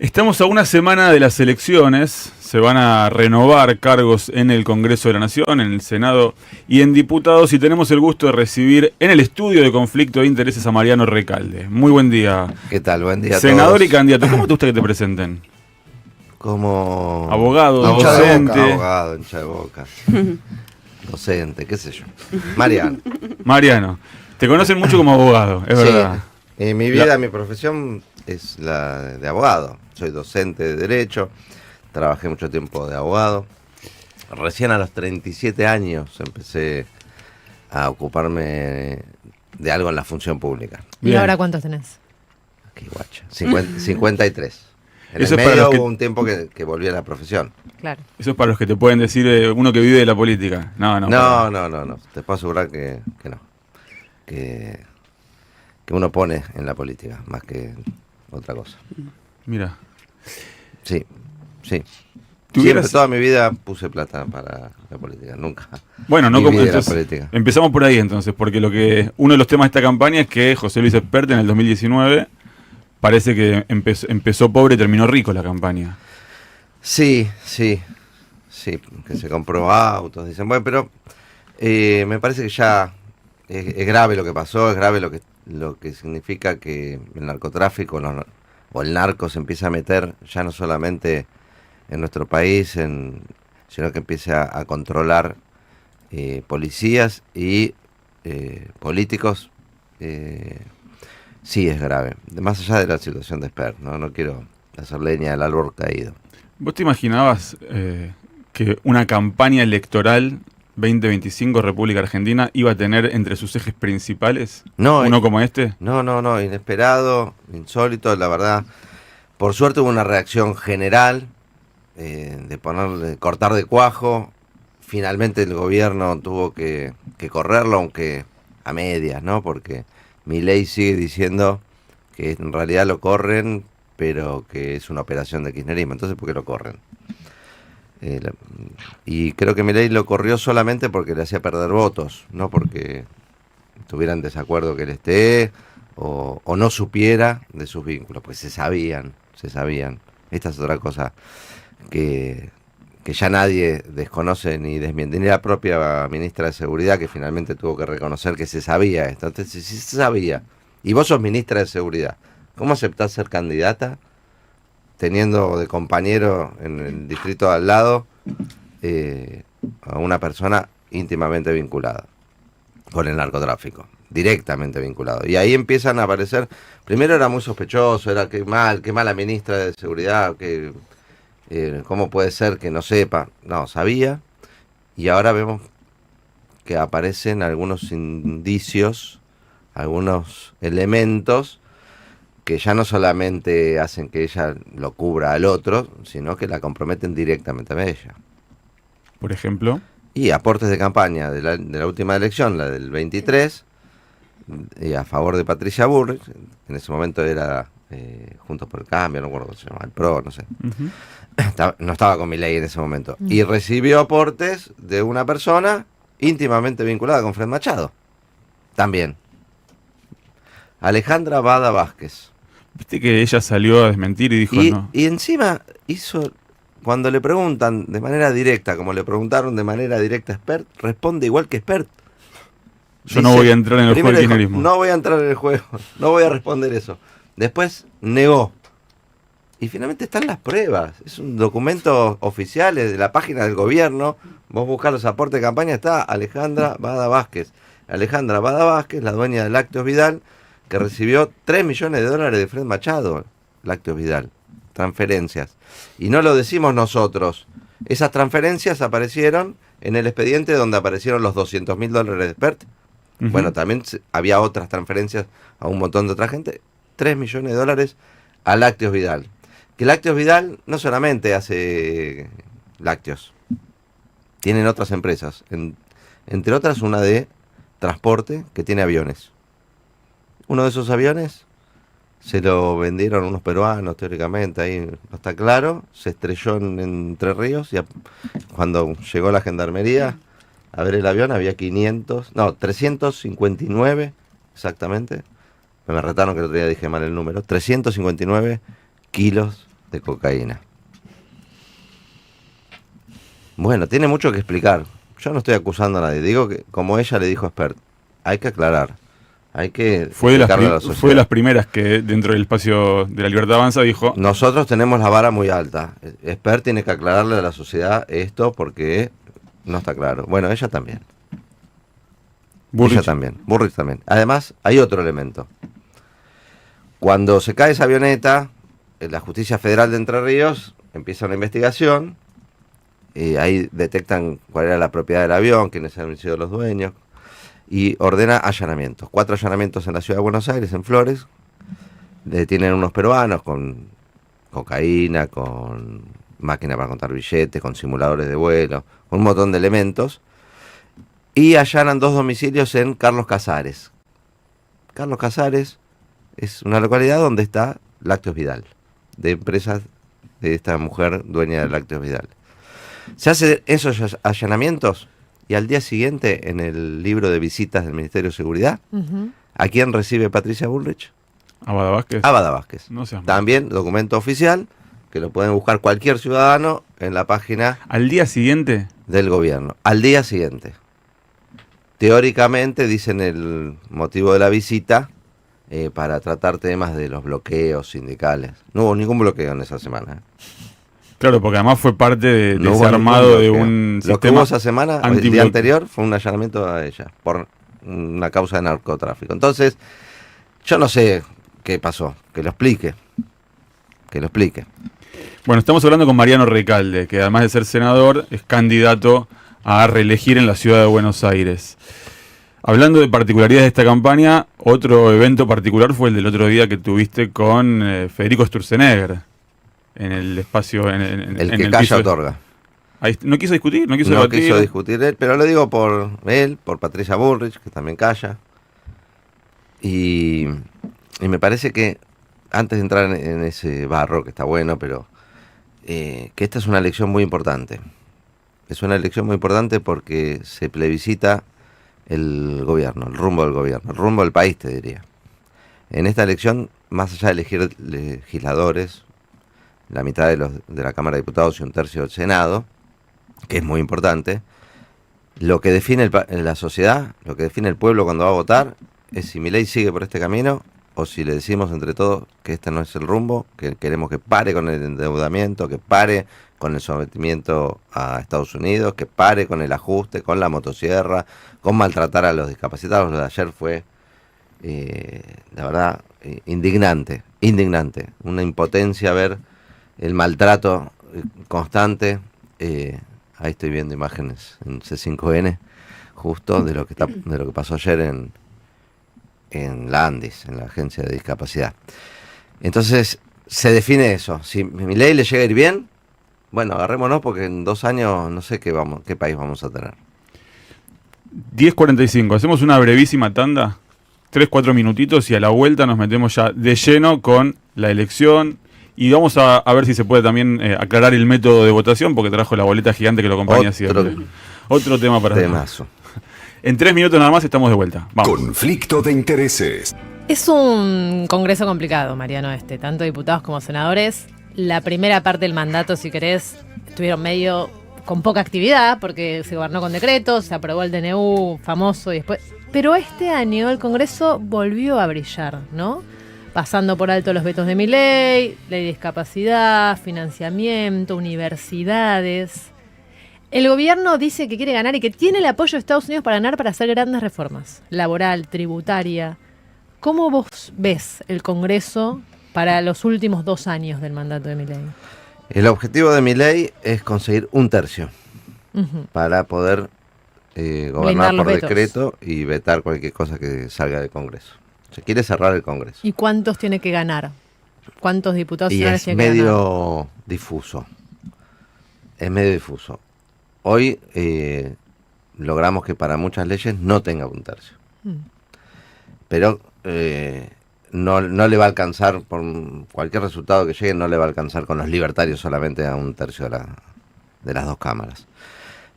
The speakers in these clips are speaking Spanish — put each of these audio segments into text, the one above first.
Estamos a una semana de las elecciones, se van a renovar cargos en el Congreso de la Nación, en el Senado y en diputados, y tenemos el gusto de recibir en el estudio de conflicto de intereses a Mariano Recalde. Muy buen día. ¿Qué tal? Buen día a Senador todos. y candidato, ¿cómo te gusta que te presenten? Como Abogado, hincha de docente. boca, abogado, hincha de boca. Docente, qué sé yo. Mariano. Mariano, te conocen mucho como abogado, es verdad. Mi vida, mi profesión es la de abogado. Soy docente de Derecho, trabajé mucho tiempo de abogado. Recién a los 37 años empecé a ocuparme de algo en la función pública. Bien. ¿Y ahora cuántos tenés? Qué guacha. 53. En Eso el es para medio los que- hubo un tiempo que volví a la profesión. Claro. Eso es para los que te pueden decir uno que vive de la política. No. No. Te puedo asegurar que no. Que uno pone en la política, más que otra cosa. Mira, Sí. ¿Tuvieras- Siempre, toda mi vida puse plata para la política, nunca. bueno, no Mi como vida era entonces, política. empezamos por ahí entonces, porque uno de los temas de esta campaña es que José Luis Espert en el 2019 parece que empezó pobre y terminó rico la campaña. Sí, que se compró autos, dicen, bueno, pero me parece que ya es grave lo que pasó, es grave lo que significa que el narcotráfico o el narco se empieza a meter ya no solamente en nuestro país, sino que empiece a controlar policías y políticos. Sí, es grave. Más allá de la situación de Esper, no quiero hacer leña del árbol caído. ¿Vos te imaginabas que una campaña electoral 2025 República Argentina iba a tener entre sus ejes principales No, uno como este? No, inesperado, insólito, la verdad. Por suerte hubo una reacción general de cortar de cuajo. Finalmente el gobierno tuvo que correrlo, aunque a medias, ¿no? Porque Milei sigue diciendo que en realidad lo corren, pero que es una operación de kirchnerismo. Entonces, ¿por qué lo corren? Y creo que Milei lo corrió solamente porque le hacía perder votos, no porque estuviera en desacuerdo que él esté o no supiera de sus vínculos, pues se sabían. Esta es otra cosa que ya nadie desconoce ni desmiente, ni la propia ministra de Seguridad, que finalmente tuvo que reconocer que se sabía esto. Entonces, si se sabía, y vos sos ministra de Seguridad, ¿cómo aceptás ser candidata teniendo de compañero en el distrito de al lado a una persona íntimamente vinculada con el narcotráfico, directamente vinculado? Y ahí empiezan a aparecer, primero era muy sospechoso, era qué mala ministra de Seguridad, cómo puede ser que no sepa. No, sabía, y ahora vemos que aparecen algunos indicios, algunos elementos que ya no solamente hacen que ella lo cubra al otro, sino que la comprometen directamente a ella. Por ejemplo. Y aportes de campaña de la última elección, la del 23, a favor de Patricia Bullrich, en ese momento era Juntos por el Cambio, no recuerdo cómo se llama, el PRO, no sé. No estaba con Milei en ese momento. Y recibió aportes de una persona íntimamente vinculada con Fred Machado. También. Alejandra Bada Vázquez. Viste que ella salió a desmentir y dijo no. Y encima hizo, cuando le preguntan de manera directa, como le preguntaron de manera directa a Espert, responde igual que Espert. Yo no voy a entrar en el juego del primero dijo, kirchnerismo. no voy a entrar en el juego, no voy a responder eso. Después negó. Y finalmente están las pruebas. Es un documento oficial de la página del gobierno. Vos buscás los aportes de campaña, está Alejandra Bada Vázquez. Alejandra Bada Vázquez, la dueña de Lácteos Vidal, que recibió $3 millones de Fred Machado, Lácteos Vidal, transferencias. Y no lo decimos nosotros. Esas transferencias aparecieron en el expediente donde aparecieron los $200.000 de Espert. Bueno, también había otras transferencias a un montón de otra gente. $3 millones a Lácteos Vidal. Que Lácteos Vidal no solamente hace lácteos, tienen otras empresas, entre otras una de transporte que tiene aviones. Uno de esos aviones se lo vendieron unos peruanos, teóricamente, ahí no está claro, se estrelló en Entre Ríos y cuando llegó la gendarmería a ver el avión había 359 exactamente, me retaron que el otro día dije mal el número, 359 kilos de cocaína. Bueno, tiene mucho que explicar. Yo no estoy acusando a nadie. Digo que, como ella le dijo a Spert, hay que aclarar. Hay que explicarle a la sociedad. Fue de las primeras que dentro del espacio de la Libertad Avanza dijo... Nosotros tenemos la vara muy alta. Spert tiene que aclararle a la sociedad esto porque no está claro. Bueno, ella también. Ella también. Burrich también. Además, hay otro elemento. Cuando se cae esa avioneta, la Justicia Federal de Entre Ríos empieza una investigación. Y ahí detectan cuál era la propiedad del avión, quiénes habían sido los dueños, y ordena allanamientos. 4 allanamientos en la ciudad de Buenos Aires, en Flores. Detienen unos peruanos con cocaína, con máquina para contar billetes, con simuladores de vuelo, con un montón de elementos. Y allanan 2 domicilios en Carlos Casares. Carlos Casares es una localidad donde está Lácteos Vidal, de empresas de esta mujer dueña de Lácteos Vidal. Se hacen esos allanamientos y al día siguiente, en el libro de visitas del Ministerio de Seguridad, ¿a quién recibe Patricia Bullrich? ¿A Bada Vázquez? A Bada Vázquez. No seas mal. También documento oficial, que lo pueden buscar cualquier ciudadano en la página... ¿Al día siguiente? Del gobierno. Al día siguiente. Teóricamente, dicen el motivo de la visita, para tratar temas de los bloqueos sindicales. No hubo ningún bloqueo en esa semana. Claro, porque además fue parte de No ese hubo armado de bloqueo. un Lo que sistema hubo esa semana, el día anterior, fue un allanamiento a ella, por una causa de narcotráfico. Entonces, yo no sé qué pasó, que lo explique. Que lo explique. Bueno, estamos hablando con Mariano Recalde, que además de ser senador, es candidato a reelegir en la ciudad de Buenos Aires. Hablando de particularidades de esta campaña, otro evento particular fue el del otro día que tuviste con Federico Sturzenegger en el espacio... El que calla otorga. Ahí, ¿no quiso discutir? ¿No quiso No debatir? quiso discutir él, pero lo digo por él, por Patricia Bullrich, que también calla. Y me parece que, antes de entrar en ese barro, que está bueno, pero que esta es una elección muy importante. Es una elección muy importante porque se plebiscita el gobierno, el rumbo del gobierno, el rumbo del país, te diría. En esta elección, más allá de elegir legisladores, la mitad de la Cámara de Diputados y 1/3 del Senado, que es muy importante, lo que define la sociedad, lo que define el pueblo cuando va a votar, es si Milei sigue por este camino o si le decimos entre todos que este no es el rumbo, que queremos que pare con el endeudamiento, que pare con el sometimiento a Estados Unidos, que pare con el ajuste, con la motosierra, con maltratar a los discapacitados. Lo de ayer fue, la verdad, indignante, una impotencia ver el maltrato constante. Ahí estoy viendo imágenes en C5N, justo de lo que pasó ayer en la ANDIS, en la Agencia de Discapacidad. Entonces, se define eso. Si Milei le llega a ir bien, bueno, agarrémonos porque en 2 años no sé qué país vamos a tener. 10:45, hacemos una brevísima tanda, 3-4 minutitos y a la vuelta nos metemos ya de lleno con la elección y vamos a ver si se puede también aclarar el método de votación porque trajo la boleta gigante que lo acompaña siempre. Otro tema para... Temazo. En 3 minutos nada más estamos de vuelta. Vamos. Conflicto de intereses. Es un congreso complicado, Mariano, tanto diputados como senadores. La primera parte del mandato, si querés, estuvieron medio con poca actividad porque se gobernó con decretos, se aprobó el DNU famoso y después... Pero este año el Congreso volvió a brillar, ¿no? Pasando por alto los vetos de Milei, ley de discapacidad, financiamiento, universidades. El gobierno dice que quiere ganar y que tiene el apoyo de Estados Unidos para ganar, para hacer grandes reformas, laboral, tributaria. ¿Cómo vos ves el Congreso para los últimos 2 años del mandato de Milei? El objetivo de Milei es conseguir 1/3 para poder gobernar por decreto y vetar cualquier cosa que salga del Congreso. Se quiere cerrar el Congreso. ¿Y cuántos tiene que ganar? ¿Cuántos diputados y es tiene que ganar? medio difuso. Es medio difuso. Hoy logramos que para muchas leyes no tenga 1/3. Pero no le va a alcanzar, por cualquier resultado que llegue, no le va a alcanzar con los libertarios solamente a 1/3 de las 2 cámaras.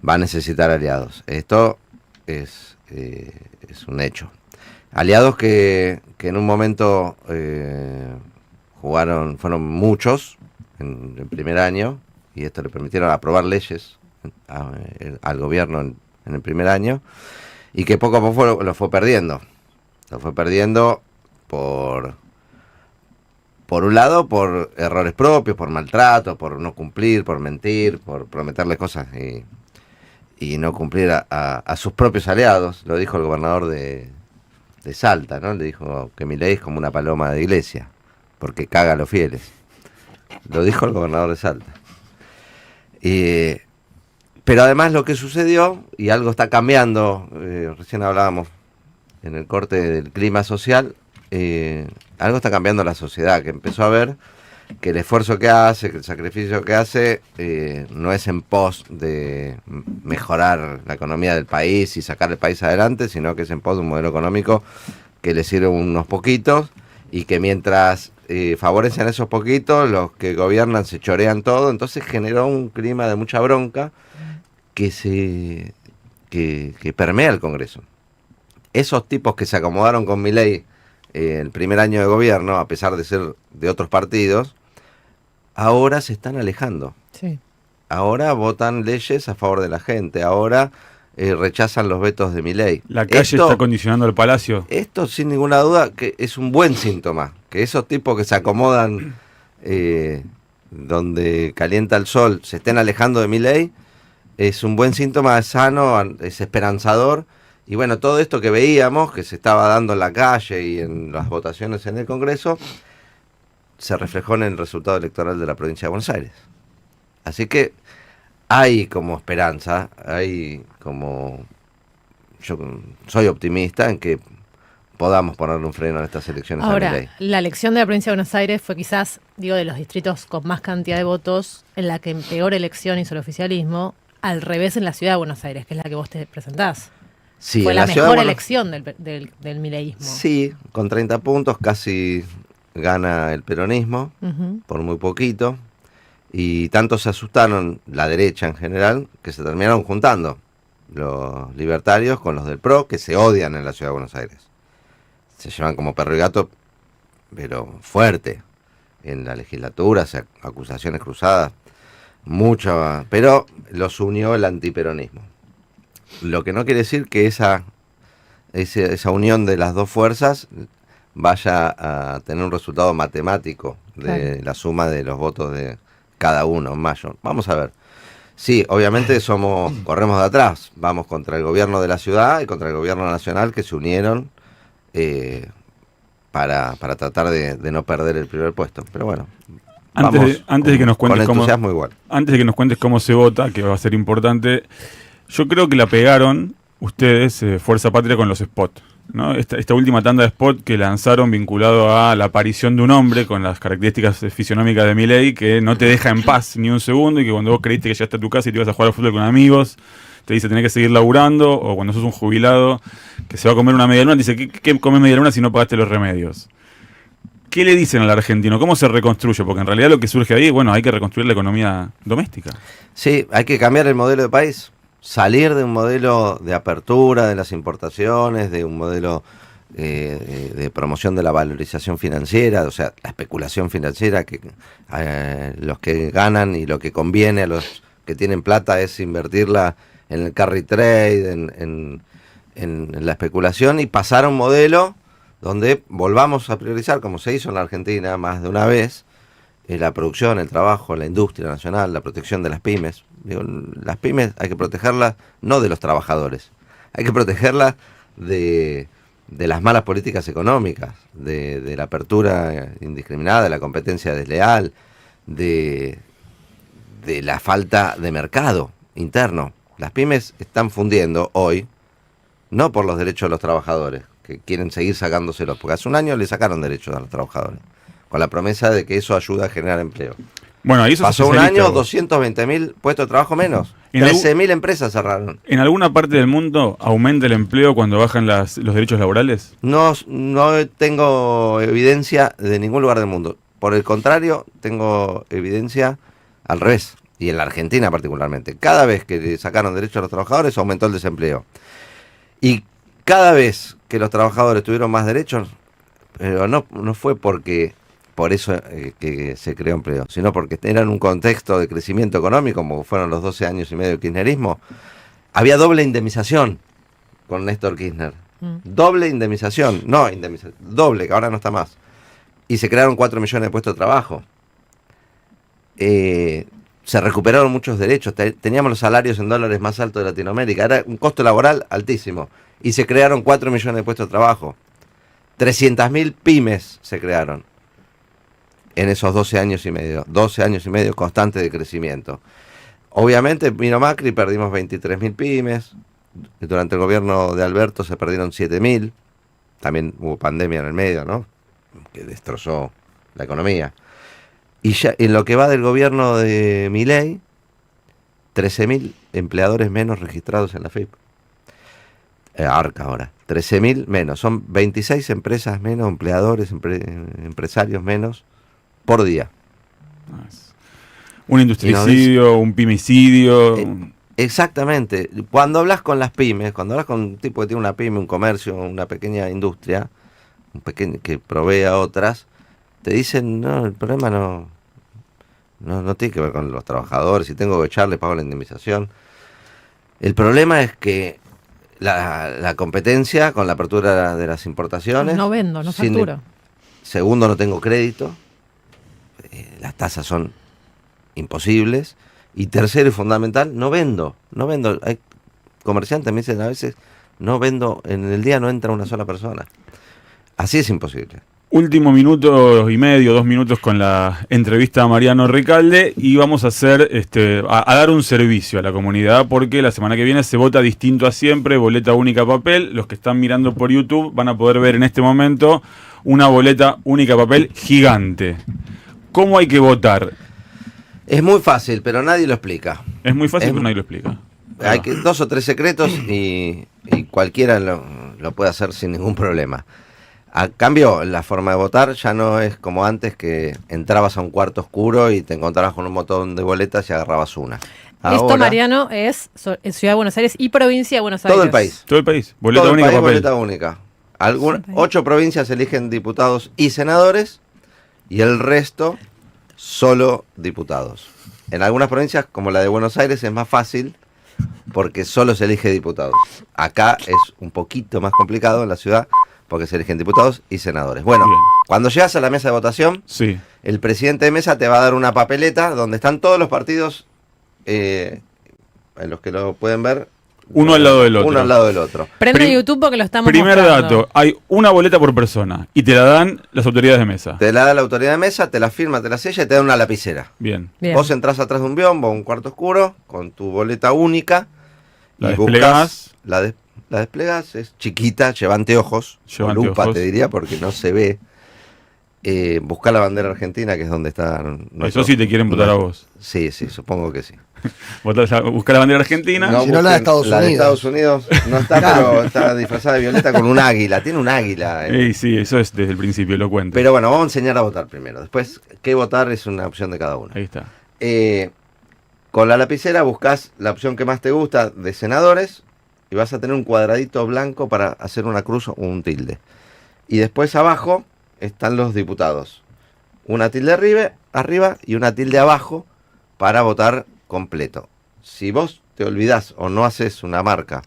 Va a necesitar aliados. Esto es un hecho. Aliados que en un momento fueron muchos en el primer año, y esto le permitieron aprobar leyes al gobierno en el primer año, y que poco a poco lo fue perdiendo. Lo fue perdiendo por un lado, por errores propios, por maltrato, por no cumplir, por mentir, por prometerle cosas y no cumplir a sus propios aliados. Lo dijo el gobernador de Salta, ¿no? Le dijo que Milei es como una paloma de iglesia, porque caga a los fieles. Lo dijo el gobernador de Salta. Pero además lo que sucedió, y algo está cambiando, recién hablábamos en el corte del clima social, algo está cambiando en la sociedad, que empezó a ver que el esfuerzo que hace, que el sacrificio que hace, no es en pos de mejorar la economía del país y sacar el país adelante, sino que es en pos de un modelo económico que le sirve a unos poquitos, y que mientras favorecen a esos poquitos, los que gobiernan se chorean todo. Entonces generó un clima de mucha bronca que permea el Congreso. Esos tipos que se acomodaron con Milei el primer año de gobierno, a pesar de ser de otros partidos, ahora se están alejando. Sí. Ahora votan leyes a favor de la gente, ahora rechazan los vetos de Milei. La calle está condicionando el Palacio. Esto, sin ninguna duda, que es un buen síntoma. Que esos tipos que se acomodan donde calienta el sol se estén alejando de Milei, es un buen síntoma, es sano, es esperanzador. Y bueno, todo esto que veíamos, que se estaba dando en la calle y en las votaciones en el Congreso, se reflejó en el resultado electoral de la provincia de Buenos Aires. Así que hay como esperanza, hay como... Yo soy optimista en que podamos ponerle un freno a estas elecciones. Ahora, la elección de la provincia de Buenos Aires fue quizás, digo, de los distritos con más cantidad de votos, en la que en peor elección hizo el oficialismo, al revés en la ciudad de Buenos Aires, que es la que vos te presentás. Sí, fue la mejor elección del mileísmo. Sí, con 30 puntos casi gana el peronismo, por muy poquito. Y tanto se asustaron la derecha en general, que se terminaron juntando los libertarios con los del PRO, que se odian en la ciudad de Buenos Aires. Se llevan como perro y gato, pero fuerte. En la legislatura, acusaciones cruzadas, mucho, pero los unió el antiperonismo. Lo que no quiere decir que esa unión de las dos fuerzas vaya a tener un resultado matemático de la suma de los votos de cada uno en mayo. Vamos a ver. Sí, obviamente corremos de atrás. Vamos contra el gobierno de la ciudad y contra el gobierno nacional, que se unieron para tratar de no perder el primer puesto. Pero bueno, antes de que nos cuentes antes de que nos cuentes cómo se vota, que va a ser importante, yo creo que la pegaron ustedes, Fuerza Patria, con los spots, ¿no? Esta última tanda de spot que lanzaron vinculado a la aparición de un hombre con las características fisionómicas de Milei, que no te deja en paz ni un segundo, y que cuando vos creíste que ya está a tu casa y te ibas a jugar al fútbol con amigos, te dice tenés que seguir laburando, o cuando sos un jubilado que se va a comer una media luna, te dice ¿qué comes media luna si no pagaste los remedios? ¿Qué le dicen al argentino? ¿Cómo se reconstruye? Porque en realidad lo que surge ahí, bueno, hay que reconstruir la economía doméstica. Sí, hay que cambiar el modelo de país. Salir de un modelo de apertura de las importaciones, de un modelo de promoción de la valorización financiera, o sea, la especulación financiera, que los que ganan y lo que conviene a los que tienen plata es invertirla en el carry trade, en la especulación, y pasar a un modelo donde volvamos a priorizar, como se hizo en la Argentina más de una vez, la producción, el trabajo, la industria nacional, la protección de las pymes. Digo, las pymes hay que protegerlas no de los trabajadores, hay que protegerlas de las malas políticas económicas, de la apertura indiscriminada, de la competencia desleal, de la falta de mercado interno. Las pymes están fundiendo hoy, no por los derechos de los trabajadores, que quieren seguir sacándoselos, porque hace un año le sacaron derechos a los trabajadores, con la promesa de que eso ayuda a generar empleo. Bueno, ahí pasó un año, 220.000 puestos de trabajo menos. 13.000 empresas cerraron. ¿En alguna parte del mundo aumenta el empleo cuando bajan los derechos laborales? No tengo evidencia de ningún lugar del mundo. Por el contrario, tengo evidencia al revés. Y en la Argentina particularmente. Cada vez que le sacaron derechos a los trabajadores, aumentó el desempleo. Y cada vez que los trabajadores tuvieron más derechos, pero no fue porque por eso que se creó empleo, sino porque era en un contexto de crecimiento económico, como fueron los 12 años y medio del kirchnerismo. Había doble indemnización con Néstor Kirchner. Doble indemnización, doble, que ahora no está más. Y se crearon 4 millones de puestos de trabajo. Se recuperaron muchos derechos. Teníamos los salarios en dólares más altos de Latinoamérica. Era un costo laboral altísimo. Y se crearon 4 millones de puestos de trabajo. 300.000 pymes se crearon en esos 12 años y medio. 12 años y medio constante de crecimiento. Obviamente vino Macri, perdimos 23.000 pymes. Durante el gobierno de Alberto se perdieron 7.000. También hubo pandemia en el medio, ¿no? Que destrozó la economía. Y ya en lo que va del gobierno de Milei, 13.000 empleadores menos registrados en la FIP. Arca ahora, 13.000 menos. Son 26 empresas menos, empleadores, empresarios menos por día. Un industricidio, un pymicidio. Exactamente. Cuando hablas con las pymes, cuando hablas con un tipo que tiene una pyme, un comercio, una pequeña industria, que provee a otras, te dicen, no, el problema no tiene que ver con los trabajadores, si tengo que echarle, pago la indemnización. El problema es que la competencia con la apertura de las importaciones... No vendo, no facturo. Segundo, no tengo crédito. Las tasas son imposibles. Y tercero y fundamental, no vendo. Hay comerciantes me dicen a veces, no vendo, en el día no entra una sola persona. Así es imposible. Último minuto y medio, 2 minutos con la entrevista a Mariano Recalde y vamos a hacer a dar un servicio a la comunidad porque la semana que viene se vota distinto a siempre, boleta única papel. Los que están mirando por YouTube van a poder ver en este momento una boleta única papel gigante. ¿Cómo hay que votar? Es muy fácil, pero nadie lo explica. Es muy fácil, pero nadie lo explica. Hay 2 o 3 secretos y cualquiera lo puede hacer sin ningún problema. Cambió la forma de votar, ya no es como antes que entrabas a un cuarto oscuro y te encontrabas con un montón de boletas y agarrabas una. Esto, Mariano, es Ciudad de Buenos Aires y provincia de Buenos Aires. Todo el país. Todo el país. Boleta Todo el única país, papel. boleta única. 8 provincias eligen diputados y senadores y el resto solo diputados. En algunas provincias, como la de Buenos Aires, es más fácil porque solo se elige diputados. Acá es un poquito más complicado en la ciudad porque se eligen diputados y senadores. Bueno, Bien. Cuando llegas a la mesa de votación, Sí. el presidente de mesa te va a dar una papeleta donde están todos los partidos, en los que lo pueden ver. Uno al lado del otro. Uno al lado del otro. Prende YouTube porque lo estamos Primer mostrando. dato, hay una boleta por persona y te la dan las autoridades de mesa. Te la da la autoridad de mesa, te la firma, te la sella y te da una lapicera. Bien. Bien. Vos entrás atrás de un biombo, un cuarto oscuro, con tu boleta única. La y desplegás. buscás, la desplegás, es chiquita, lleva anteojos, Lleva con lupa anteojos. te diría, porque no se ve. Buscá la bandera argentina, que es donde está... Eso sí te quieren votar a vos. Sí, supongo que sí. Buscar la bandera argentina. Si no, la de Estados La de Unidos. Estados Unidos no está, pero está disfrazada de violeta con un águila. Tiene un águila. Sí, eso es desde el principio, lo cuento. Pero bueno, vamos a enseñar a votar primero. Después, qué votar es una opción de cada uno. Ahí está. Con la lapicera buscas la opción que más te gusta de senadores y vas a tener un cuadradito blanco para hacer una cruz o un tilde. Y después abajo están los diputados. Una tilde arriba y una tilde abajo para votar completo. Si vos te olvidás o no haces una marca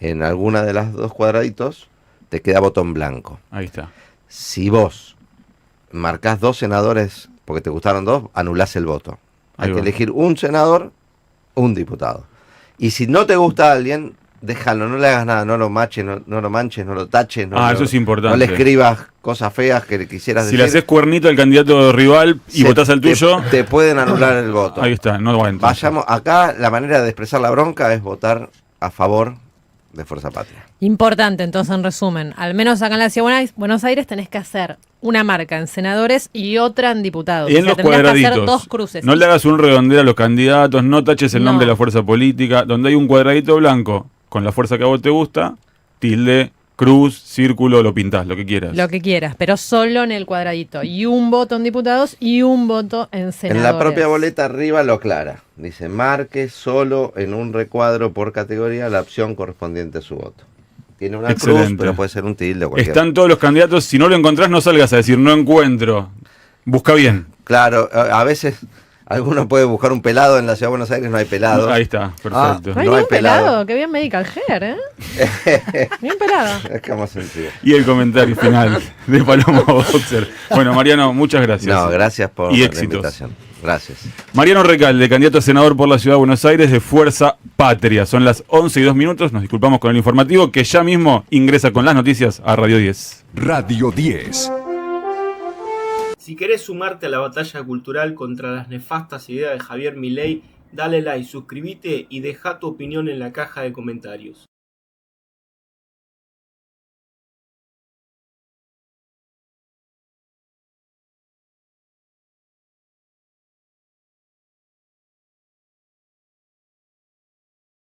en alguna de las 2 cuadraditos, te queda voto en blanco. Ahí está. Si vos marcás 2 senadores porque te gustaron 2, anulás el voto. Hay Ahí que va. elegir un senador, un diputado. Y si no te gusta alguien, déjalo, no le hagas nada, no lo manches, no lo manches, no lo taches. Eso es importante. No le escribas cosas feas que le quisieras Si decir. le haces cuernito al candidato rival y votás al tuyo, Te pueden anular el voto. ahí está, no va entonces. Vayamos, acá la manera de expresar la bronca es votar a favor de Fuerza Patria. Importante, entonces, en resumen, al menos acá en la Ciudad de Buenos Aires tenés que hacer una marca en senadores y otra en diputados. Y en O sea, los tendrías que hacer cuadraditos, 2 cruces. no le hagas un redondeo a los candidatos, no taches el No. nombre de la fuerza política. Donde hay un cuadradito blanco con la fuerza que a vos te gusta, tilde, cruz, círculo, lo pintás, lo que quieras. Lo que quieras, pero solo en el cuadradito. Y un voto en diputados y un voto en senadores. En la propia boleta arriba lo aclara. Dice, marque solo en un recuadro por categoría la opción correspondiente a su voto. Tiene una cruz, Excelente. pero puede ser un tilde o cualquier. Están todos los candidatos, si no lo encontrás no salgas a decir no encuentro. Busca bien. Claro, a veces alguno puede buscar un pelado en la ciudad de Buenos Aires, no hay pelado. Ahí está, perfecto. Ay, No bien hay pelado. pelado, qué bien Medical Hair, Bien pelado. Es que más sencillo. Y el comentario final de Paloma Boxer. Bueno, Mariano, muchas gracias. No, gracias por Y la éxitos. invitación. Gracias. Mariano Recalde, candidato a senador por la Ciudad de Buenos Aires de Fuerza Patria. Son las 11:02. Nos disculpamos con el informativo que ya mismo ingresa con las noticias a Radio 10. Radio 10. Si querés sumarte a la batalla cultural contra las nefastas ideas de Javier Milei, dale like, suscríbete y deja tu opinión en la caja de comentarios.